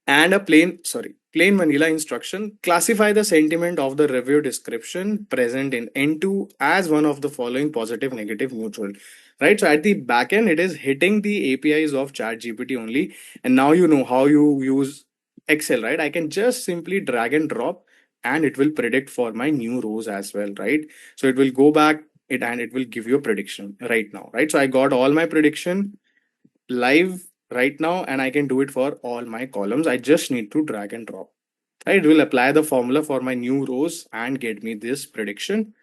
and a plain vanilla instruction. Classify the sentiment of the review description present in N2 as one of the following: positive, negative, neutral, right? So at the back end, it is hitting the APIs of ChatGPT only. And now you know how you use Excel, right? I can just simply drag and drop and it will predict for my new rows as well, right? So it will go back it and it will give you a prediction right now, right? So I got all my prediction live right now and I can do it for all my columns. I just need to drag and drop. Right? It will apply the formula for my new rows and get me this prediction,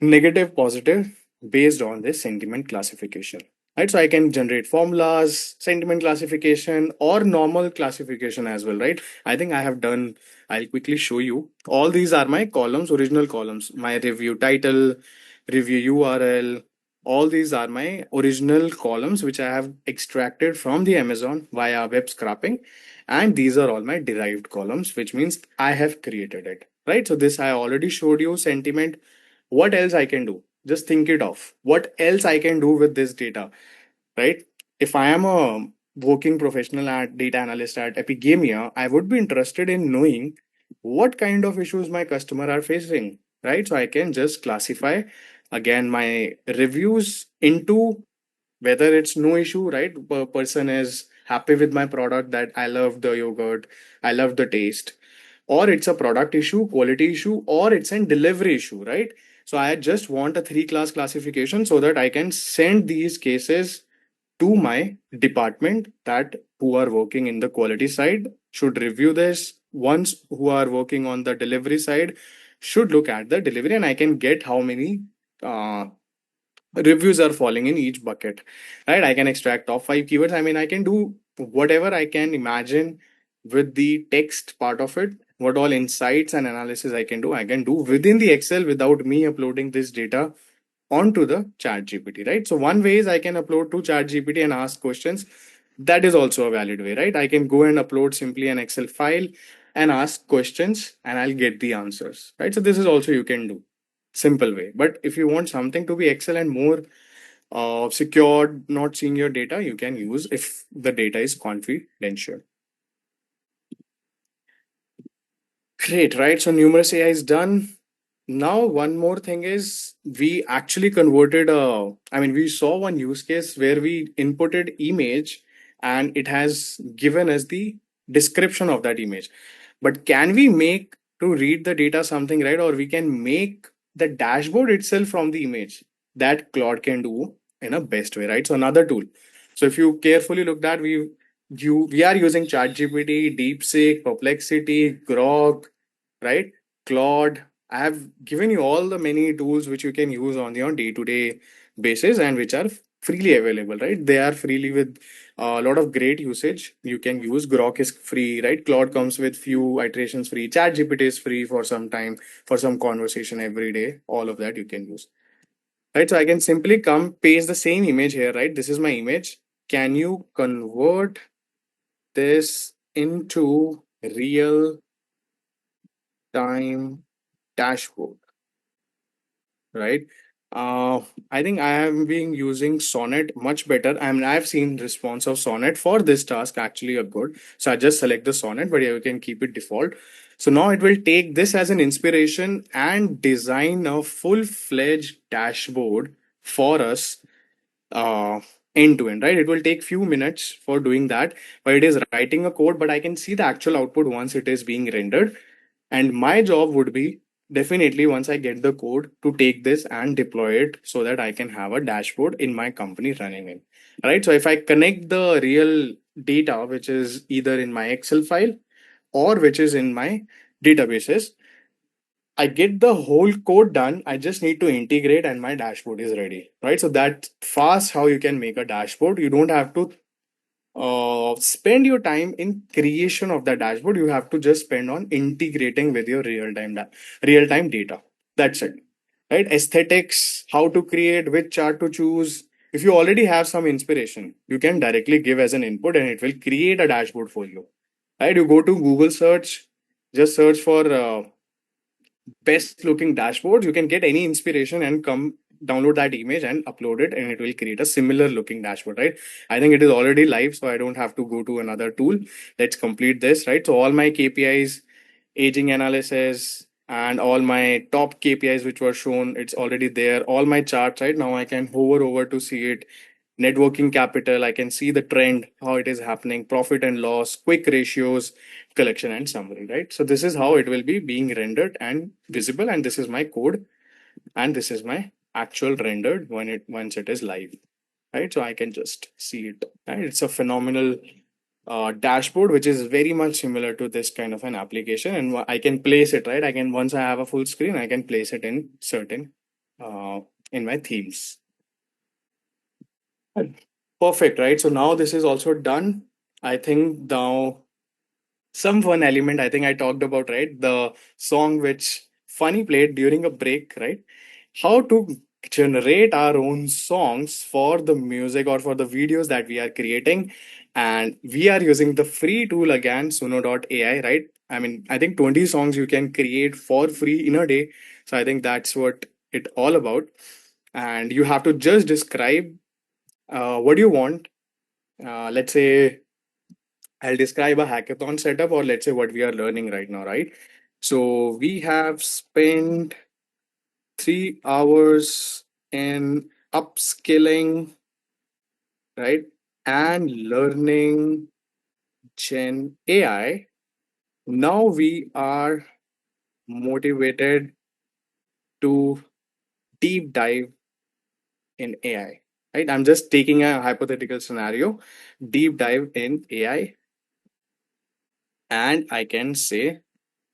negative, positive, based on this sentiment classification. Right? So I can generate formulas, sentiment classification, or normal classification as well, right? I think I have done, I'll quickly show you. All these are my columns, original columns, my review title, review URL. All these are my original columns, which I have extracted from the Amazon via web scraping. And these are all my derived columns, which means I have created it, right? So this I already showed you sentiment. What else I can do? Just think it of. What else I can do with this data, right? If I am a working professional at data analyst at Epigamia, I would be interested in knowing what kind of issues my customer are facing, right? So I can just classify again my reviews into whether it's no issue, right? Person is happy with my product, that I love the yogurt, I love the taste, or it's a product issue, quality issue, or it's a delivery issue, right? So I just want a three class classification so that I can send these cases to my department, that who are working in the quality side should review this. Ones who are working on the delivery side should look at the delivery, and I can get how many uh, reviews are falling in each bucket, right? I can extract top five keywords. I mean, I can do whatever I can imagine with the text part of it. What all insights and analysis I can do within the Excel without me uploading this data onto the chat GPT, right? So one way is I can upload to chat GPT and ask questions. That is also a valid way, right? I can go and upload simply an Excel file and ask questions and I'll get the answers, right? So this is also you can do, simple way. But if you want something to be excellent, more secured, not seeing your data, you can use if the data is confidential. Great, right? So numerous AI is done. Now, one more thing is we actually converted I mean, we saw one use case where we inputted image and it has given us the description of that image. But can we make to read the data something, right? Or we can make the dashboard itself from the image that Claude can do in a best way, right? So another tool. So if you carefully looked at, we are using ChatGPT, DeepSeek, Perplexity, Grok, right? Claude. I have given you all the many tools which you can use on your day-to-day basis and which are freely available, right? They are freely with a lot of great usage. You can use Grok is free, right? Claude comes with few iterations free. ChatGPT is free for some time, for some conversation every day. All of that you can use, right? So I can simply come paste the same image here, right? This is my image. Can you convert this into real time dashboard, right? Uh, I think I have been using Sonnet much better. I mean, I've seen response of Sonnet for this task actually a good. So I just select the Sonnet, but yeah, you can keep it default. So now it will take this as an inspiration and design a full-fledged dashboard for us, uh, end to end, right? It will take few minutes for doing that, but it is writing a code, but I can see the actual output once it is being rendered. And my job would be definitely once I get the code to take this and deploy it so that I can have a dashboard in my company running in, right? So if I connect the real data, which is either in my Excel file or which is in my databases, I get the whole code done. I just need to integrate and my dashboard is ready, right? So that's fast how you can make a dashboard. You don't have to spend your time in creation of the dashboard. You have to just spend on integrating with your real time data. That's it, right? Aesthetics, how to create, which chart to choose. If you already have some inspiration, you can directly give as an input and it will create a dashboard for you, right? You go to Google search, just search for best looking dashboards. You can get any inspiration and come download that image and upload it and it will create a similar looking dashboard, right? I think it is already live, so I don't have to go to another tool. Let's complete this, right? So all my KPIs, aging analysis, and all my top KPIs which were shown, it's already there. All my charts, right? Now I can hover over to see it. Networking capital, I can see the trend, how it is happening, profit and loss, quick ratios, collection and summary, right? So this is how it will be being rendered and visible, and this is my code, and this is my actual rendered once it is live, right? So I can just see it, right? It's a phenomenal dashboard, which is very much similar to this kind of an application. And I can place it, right? I can, once I have a full screen, I can place it in certain, uh, in my themes. Perfect, right? So now this is also done. I think now some fun element I think I talked about, right? The song which Funny played during a break, right? How to generate our own songs for the music or for the videos that we are creating. And we are using the free tool again, suno.ai, right? I mean, I think 20 songs you can create for free in a day. So I think that's what it all about. And you have to just describe what you want. Let's say I'll describe a hackathon setup, or let's say what we are learning right now, right? So we have spent 3 hours in upskilling, right? And learning Gen AI. Now we are motivated to deep dive in AI, right? I'm just taking a hypothetical scenario, deep dive in AI, and I can say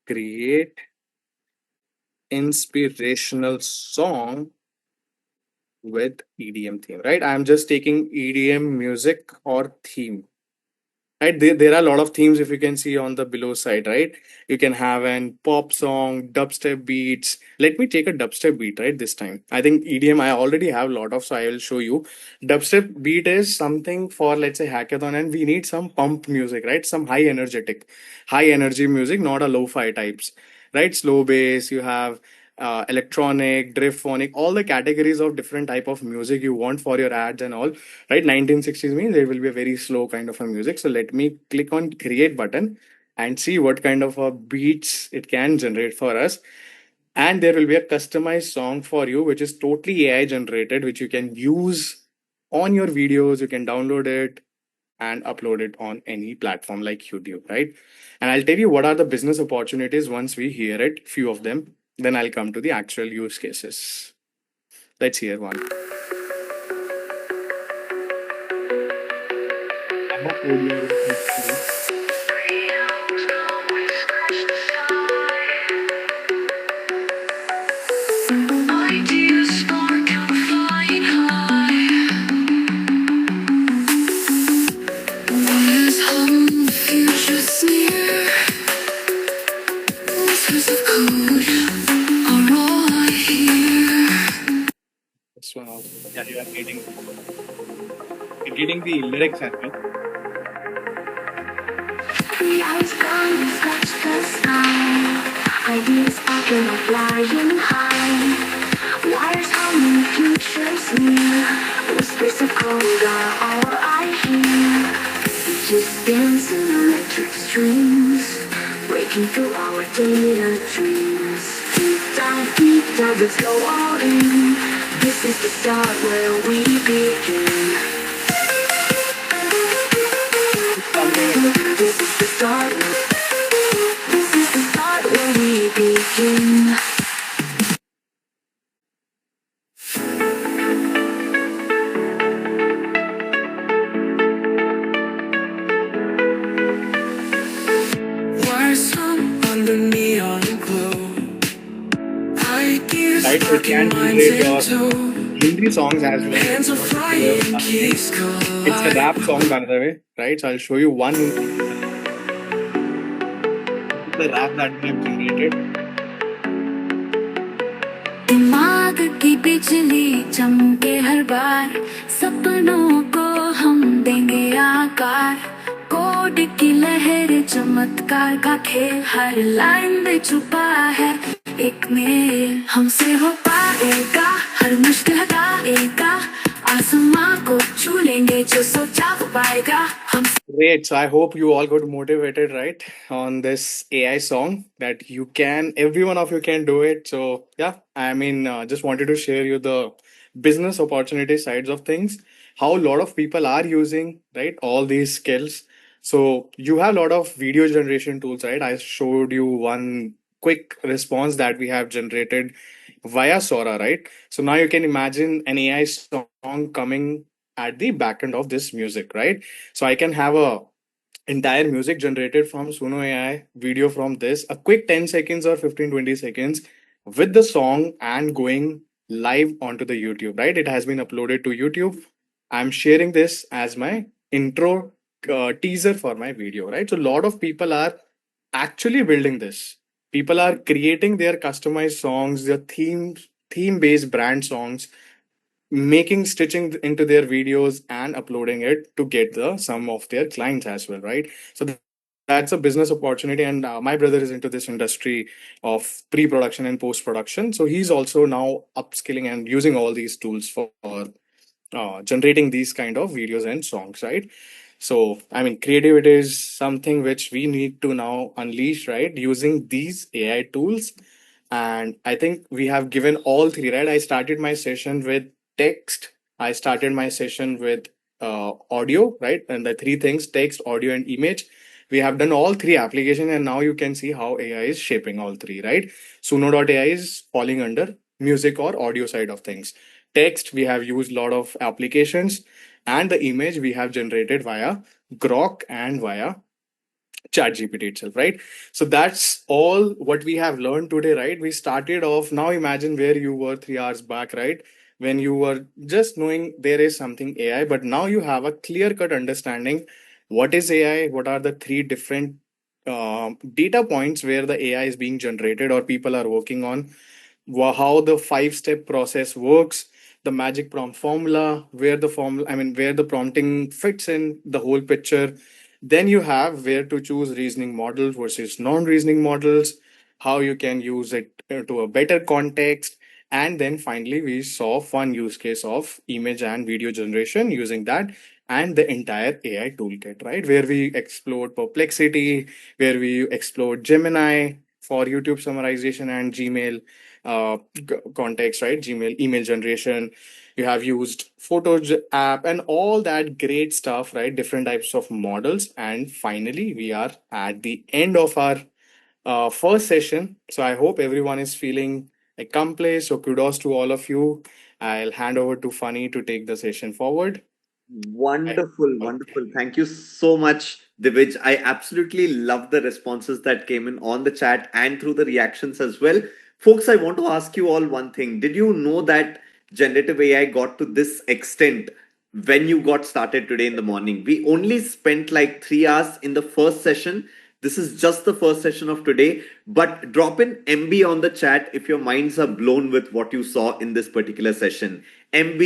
create inspirational song with EDM theme, right? I'm just taking EDM music or theme, right? There are a lot of themes if you can see on the below side, right? You can have an pop song, dubstep beats. Let me take a dubstep beat, right? This time. I think EDM I already have a lot of, so I will show you. Dubstep beat is something for, let's say, hackathon, and we need some pump music, right? Some high energy music, not a lo-fi types, right? Slow bass, you have electronic, driftphonic, all the categories of different type of music you want for your ads and all, right? 1960s means there will be a very slow kind of a music. So let me click on create button and see what kind of a beats it can generate for us. And there will be a customized song for you, which is totally AI generated, which you can use on your videos. You can download it and upload it on any platform like YouTube, right? And I'll tell you what are the business opportunities once we hear it, few of them. Then I'll come to the actual use cases. Let's hear one. I hope audio is clear. Ideas spark and flying high. What is home? The future's near. Whispers of code are all I hear. This one also. Yeah, you are getting the lyrics as well. Clouds gone, scratch the sky. Ideas sparking are flying high. Wires humming, futures near. Whispers of code are all I hear. Just dance in electric streams, breaking through our data dreams. Deep dive, let's go all in. This is the start where we begin. This is the start. This is the start where we begin. Wires hum under neon glow. Ideas Right, so it sparking can minds generate in your tow. Hindi songs as well. Hands are flying, keys It's a rap collide. song, by the way, right? So I'll show you one Hindi. This is the rap that we have generated. दिमाग की बिजली चमके हर बार सपनों को हम देंगे आकार code की लहर चमत्कार का खेल हर लाइन में छुपा है एक मेल हमसे हो पाएगा हर मुश्किल हटाएगा आसमां को छू लेंगे जो सोचा वो पाएगा हम Great. So I hope you all got motivated, right, on this AI song that you can, every one of you can do it. So yeah, I mean, just wanted to share you the business opportunity sides of things, how a lot of people are using, right, all these skills. So you have a lot of video generation tools, right? I showed you one quick response that we have generated via Sora, right? So now you can imagine an AI song coming at the back end of this music, right? So I can have a entire music generated from Suno AI, video from this, a quick 10 seconds or 15-20 seconds with the song and going live onto the YouTube, right? It has been uploaded to YouTube. I'm sharing this as my intro teaser for my video, right? So a lot of people are actually building this. People are creating their customized songs, their theme based brand songs, making stitching into their videos and uploading it to get the some of their clients as well, right? So that's a business opportunity, and my brother is into this industry of pre-production and post-production, so he's also now upskilling and using all these tools for generating these kind of videos and songs, right? So, I mean, creativity is something which we need to now unleash, right? Using these AI tools. And I think we have given all three, right? I started my session with text, I started my session with audio, right? And the three things: text, audio, and image. We have done all three applications, and now you can see how AI is shaping all three, right? Suno.ai is falling under music or audio side of things. Text, we have used a lot of applications, and the image we have generated via Grok and via ChatGPT itself, right? So that's all what we have learned today, right? We started off. Now imagine where you were 3 hours back, right? When you were just knowing there is something AI, but now you have a clear cut understanding what is AI, what are the three different data points where the AI is being generated or people are working on, how the 5 step process works, the magic prompt formula, where the formula, I mean, where the prompting fits in the whole picture. Then you have where to choose reasoning model versus non-reasoning models, how you can use it to a better context. And then finally, we saw fun use case of image and video generation using that and the entire AI toolkit, right? Where we explored Perplexity, where we explored Gemini for YouTube summarization and Gmail context, right? Gmail email generation. You have used Photos app and all that great stuff, right? Different types of models. And finally, we are at the end of our first session. So I hope everyone is feeling accomplished. So kudos to all of you. I'll hand over to Funny to take the session forward. Wonderful, wonderful. Thank you so much, Divij. I absolutely love the responses that came in on the chat and through the reactions as well. Folks, I want to ask you all one thing. Did you know that generative AI got to this extent when you got started today in the morning? We only spent like 3 hours in the first session. This is just the first session of today, but drop in MB on the chat if your minds are blown with what you saw in this particular session. MB